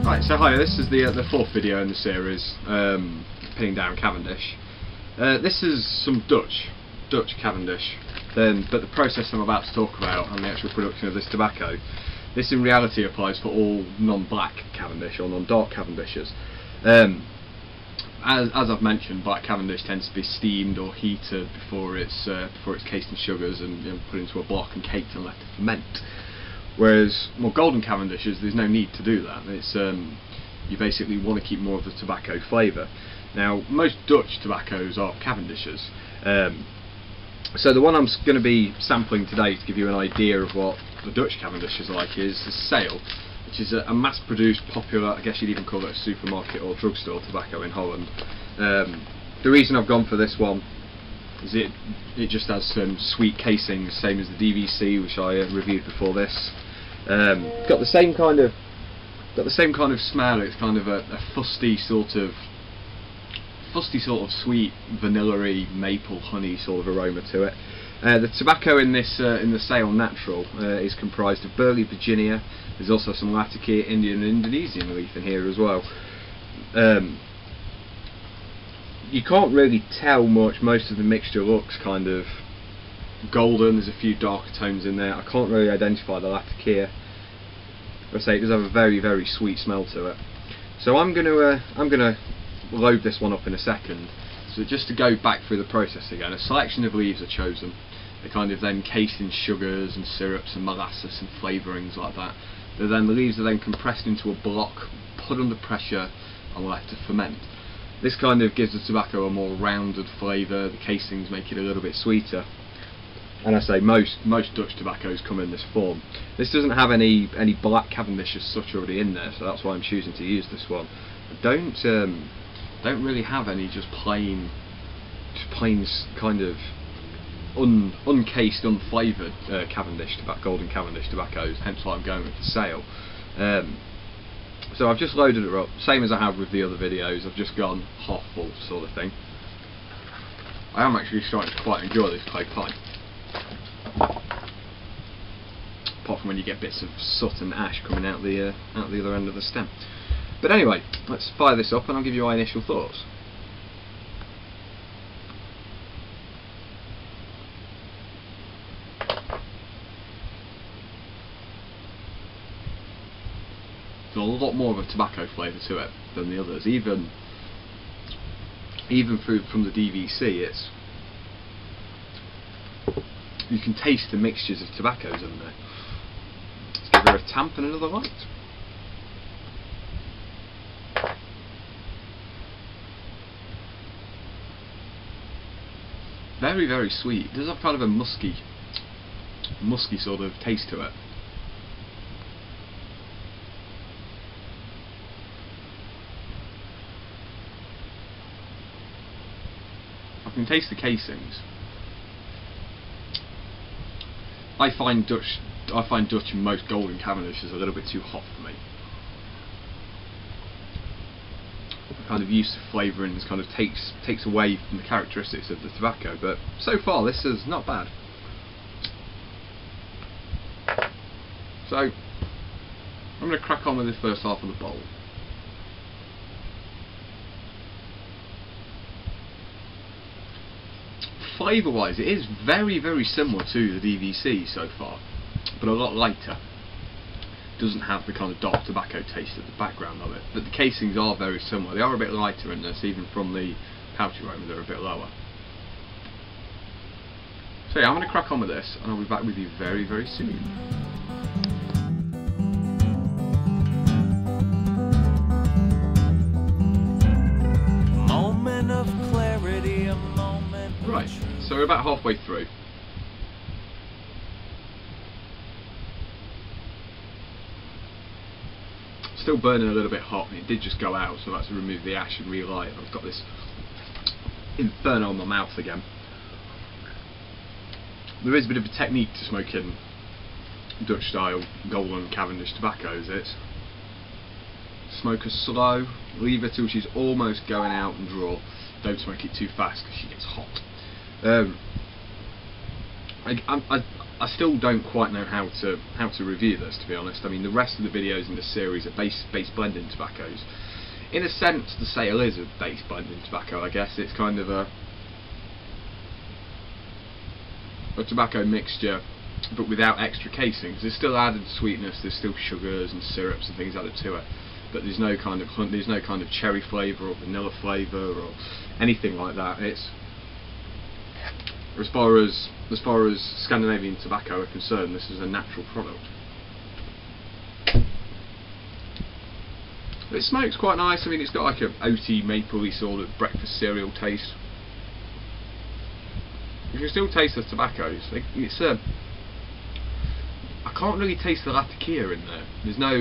Right, so hi, this is the fourth video in the series, pinning down Cavendish. This is some Dutch Cavendish, but the process I'm about to talk about and the actual production of this tobacco, this in reality applies for all non-black Cavendish or non-dark Cavendishes. As I've mentioned, black Cavendish tends to be steamed or heated before it's cased in sugars and put into a block and caked and left to ferment. Whereas more golden Cavendishes, there's no need to do that. It's you basically want to keep more of the tobacco flavour. Now, most Dutch tobaccos are Cavendishes. So the one I'm going to be sampling today to give you an idea of what the Dutch Cavendish is like is the Sale, which is a mass-produced, popular, I guess you'd even call it a supermarket or drugstore tobacco in Holland. The reason I've gone for this one is it just has some sweet casings, same as the DVC, which I reviewed before this. Got the same kind of smell. It's kind of a fusty sort of sweet vanilla-y maple honey sort of aroma to it. The tobacco in this in the Sale Natural is comprised of Burley, Virginia. There's also some Latakia, Indian and Indonesian leaf in here as well. You can't really tell much. Most of the mixture looks kind of golden. There's a few darker tones in there. I can't really identify the Latakia. I say it does have a very, very sweet smell to it. So I'm gonna load this one up in a second. So just to go back through the process again, a selection of leaves are chosen. They're kind of then cased in sugars and syrups and molasses and flavourings like that. The leaves are then compressed into a block, put under pressure and left to ferment. This kind of gives the tobacco a more rounded flavour. The casings make it a little bit sweeter. And I say most Dutch tobaccos come in this form. This doesn't have any black Cavendish as such already in there, so that's why I'm choosing to use this one. I don't really have any just plain kind of uncased, unflavoured Cavendish tobacco, golden Cavendish tobaccos. Hence why I'm going with the Sale. So I've just loaded it up, same as I have with the other videos. I've just gone half full sort of thing. I am actually starting to quite enjoy this clay pipe. Apart from when you get bits of soot and ash coming out the other end of the stem. But anyway, let's fire this up and I'll give you my initial thoughts. There's a lot more of a tobacco flavour to it than the others. Even from the DVC, you can taste the mixtures of tobaccos in there. Let's give her a tamp and another light. Very, very sweet. It does have kind of a musky sort of taste to it. I can taste the casings. I find Dutch and most golden Cavendishes a little bit too hot for me. I'm kind of used to flavouring, this kind of takes away from the characteristics of the tobacco, but so far this is not bad. So I'm going to crack on with this first half of the bowl. Flavour wise, it is very, very similar to the DVC so far, but a lot lighter. Doesn't have the kind of dark tobacco taste at the background of it, but the casings are very similar. They are a bit lighter in this, even from the pouch aroma they're a bit lower. So yeah, I'm going to crack on with this and I'll be back with you very, very soon. Moment of clarity, a moment. Right, so we're about halfway through. Still burning a little bit hot, and it did just go out, so I had to remove the ash and relight. I've got this inferno on my mouth again. There is a bit of a technique to smoking Dutch style golden Cavendish tobaccos. It's smoke her slow, leave her till she's almost going out and draw. Don't smoke it too fast because she gets hot. I still don't quite know how to review this, to be honest. I mean, the rest of the videos in this series are base blending tobaccos. In a sense, the sale is a base blending tobacco. I guess it's kind of a tobacco mixture, but without extra casings. There's still added sweetness. There's still sugars and syrups and things added to it, but there's no kind of cherry flavour or vanilla flavour or anything like that. It's as far as Scandinavian tobacco are concerned, this is a natural product. But it smokes quite nice. I mean, it's got like a oaty, mapley sort of breakfast cereal taste. You can still taste the tobacco. It's I can't really taste the Latakia in there. There's no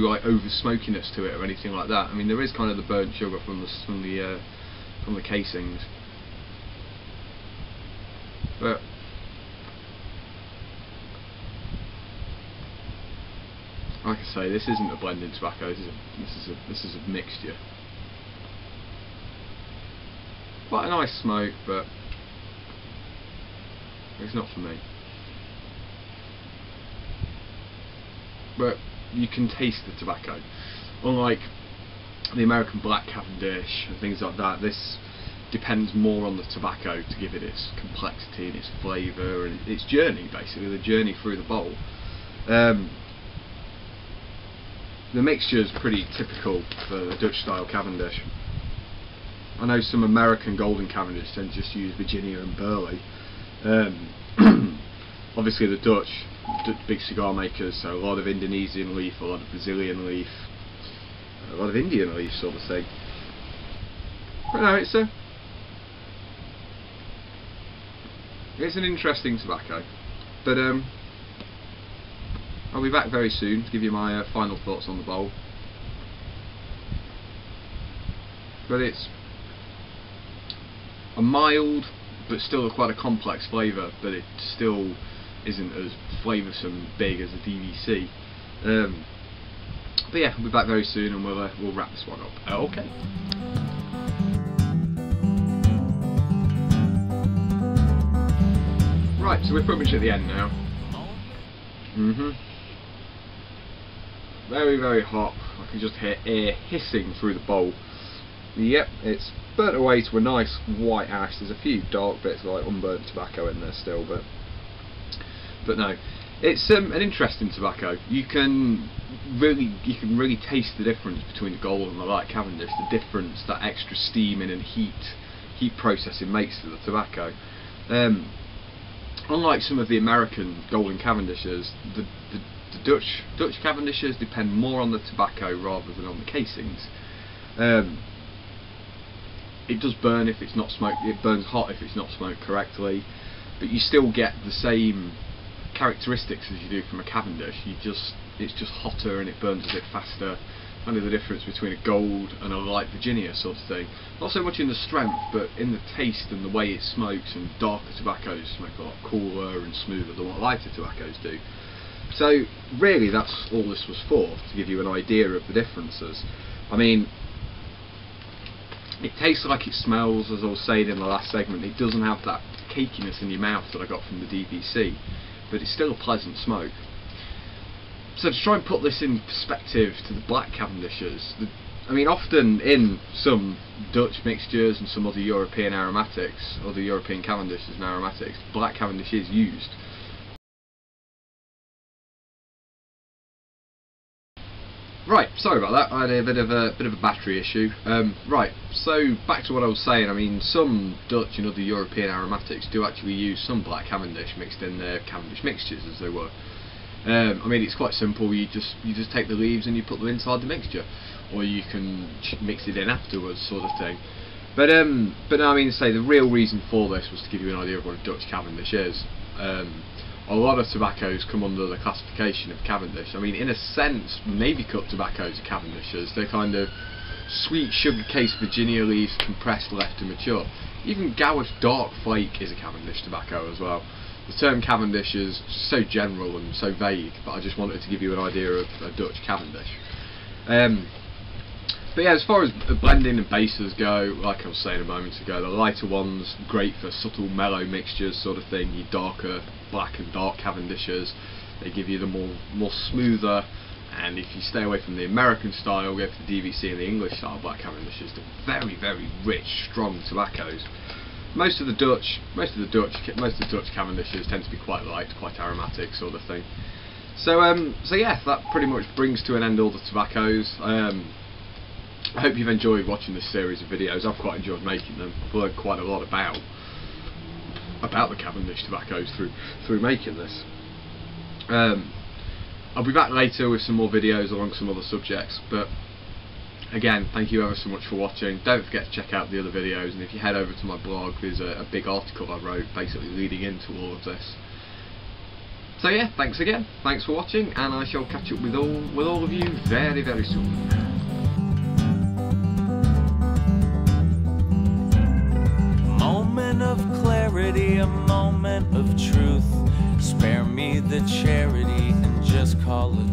like over smokiness to it or anything like that. I mean, there is kind of the burnt sugar from the casings. But like I say, this isn't a blended tobacco. This is a mixture. Quite a nice smoke, but it's not for me. But you can taste the tobacco. Unlike the American Black Cavendish and things like that, this depends more on the tobacco to give it its complexity and its flavour and its journey, basically, the journey through the bowl. The mixture is pretty typical for a Dutch style Cavendish. I know some American Golden Cavendish tend to just use Virginia and Burley. Obviously the Dutch, big cigar makers, so a lot of Indonesian leaf, a lot of Brazilian leaf, a lot of Indian leaf sort of thing. But no, it's an interesting tobacco. But I'll be back very soon to give you my final thoughts on the bowl. But it's a mild, but still quite a complex flavour, but it still isn't as flavoursome big as a DVC. But yeah, we'll be back very soon and we'll wrap this one up. Okay. Right, so we're pretty much at the end now. Very, very hot. I can just hear air hissing through the bowl. Yep, it's burnt away to a nice white ash. There's a few dark bits like unburnt tobacco in there still, but no, it's an interesting tobacco. You can really taste the difference between the Gold and the Light Cavendish. The difference that extra steaming and heat processing makes to the tobacco. Unlike some of the American Golden Cavendishes, the Dutch Cavendishes depend more on the tobacco rather than on the casings. It does burn if it's not smoked. It burns hot if it's not smoked correctly, but you still get the same characteristics as you do from a Cavendish. It's just hotter and it burns a bit faster. Kind of the difference between a Gold and a Light Virginia sort of thing. Not so much in the strength, but in the taste and the way it smokes. And darker tobaccos smoke a lot cooler and smoother than what lighter tobaccos do. So really, that's all this was for, to give you an idea of the differences. I mean, it tastes like it smells, as I was saying in the last segment. It doesn't have that cakiness in your mouth that I got from the DVC, but it's still a pleasant smoke. So to try and put this in perspective to the Black Cavendishes, I mean, often in some Dutch mixtures and some other European aromatics, other European Cavendishes and aromatics, Black Cavendish is used. Right, sorry about that. I had a bit of a battery issue. Right, so back to what I was saying. I mean, some Dutch and other European aromatics do actually use some Black Cavendish mixed in their Cavendish mixtures, as they were. I mean, it's quite simple. You just take the leaves and you put them inside the mixture, or you can mix it in afterwards, sort of thing. But no, I mean, say the real reason for this was to give you an idea of what a Dutch Cavendish is. A lot of tobaccos come under the classification of Cavendish. I mean, in a sense, Navy Cut tobaccos are Cavendishes. They're kind of sweet sugar-cased Virginia leaves compressed, left to mature. Even Gowith Dark Flake is a Cavendish tobacco as well. The term Cavendish is so general and so vague, but I just wanted to give you an idea of a Dutch Cavendish. But yeah, as far as blending and bases go, like I was saying a moment ago, the lighter ones great for subtle mellow mixtures sort of thing. Your darker black and dark Cavendishes, they give you the more smoother. And if you stay away from the American style, go for the DVC and the English style black Cavendishes, they're very, very rich, strong tobaccos. Most of the Dutch Cavendishes tend to be quite light, quite aromatic sort of thing. So yeah, that pretty much brings to an end all the tobaccos. I hope you've enjoyed watching this series of videos. I've quite enjoyed making them. I've learned quite a lot about the Cavendish tobaccos through making this. I'll be back later with some more videos along some other subjects, but again, thank you ever so much for watching. Don't forget to check out the other videos, and if you head over to my blog, there's a big article I wrote basically leading into all of this. So yeah, thanks again, thanks for watching, and I shall catch up with all of you very, very soon. Moment of clarity, a moment of truth. Spare me the charity and just call it